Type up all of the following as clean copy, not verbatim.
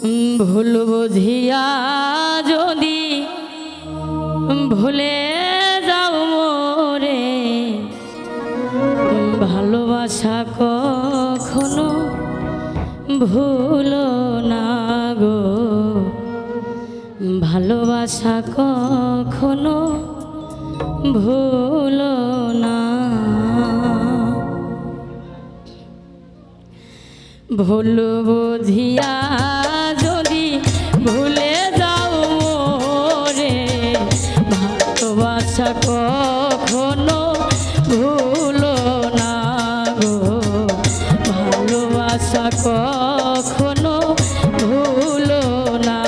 ভুল বুঝিয়া যদি ভুলে যাও মোরে, ভালোবাসা কখনো ভুলো না গো, ভালোবাসা কখনো ভুলো না। ভুল বুঝিয়া যদি ভুলে যাও মোরে, ভালোবাসা কখনো ভুলো না গো, ভালোবাসা কখনো ভুলো না।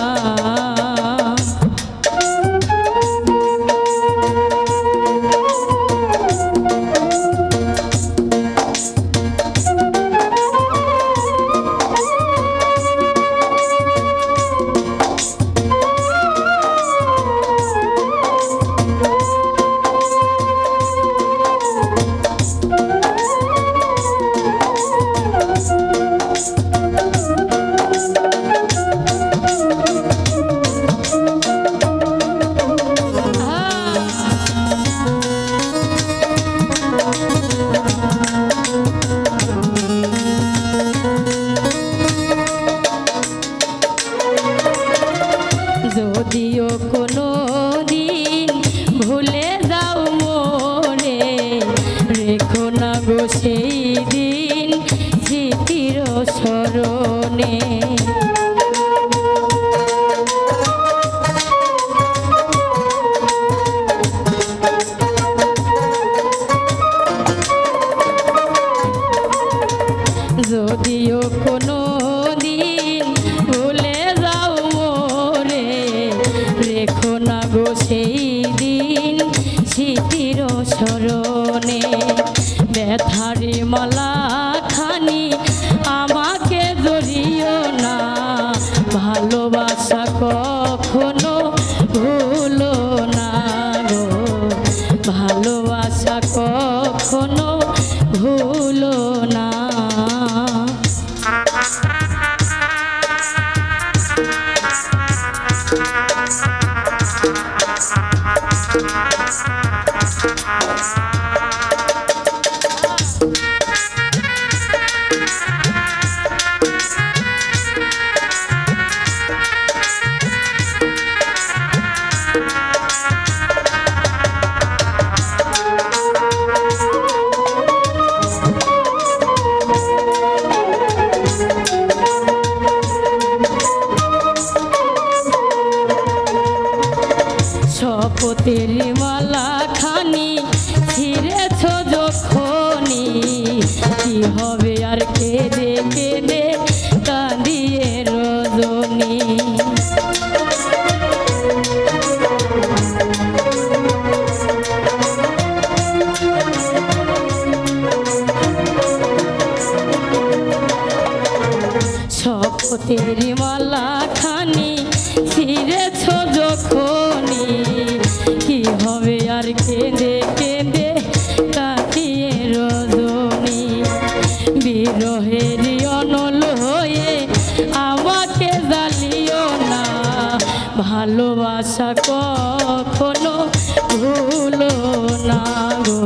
যদিও কোনো দিন ভুলে যাও মোরে, রেখো না গো সেই দিন স্মৃতির স্মরণে। যদিও কোনো দিন ভুলে যাও মোরে, রেখো না গো সেই দিন স্মৃতির স্মরণে। ব্যথারি মালা খানি আমাকে জড়িও না, ভালোবাসা কখনো ভুলো না গো, ভালোবাসা কখনো ভুলো না। শপথের মালা খানি ছিঁড়েছ যখনি, কি হবে আর কেঁদে কেঁদে কাঁদিয়ে রজনী। শপথের মালা খানি ছিঁড়েছ যখনি, কি হবে আর কেঁদে কেঁদে কাটিয়ে রজনী। বিরহের অনল হয়ে আমাকে জ্বালিও না, ভালোবাসা কখনো ভুলো না গো,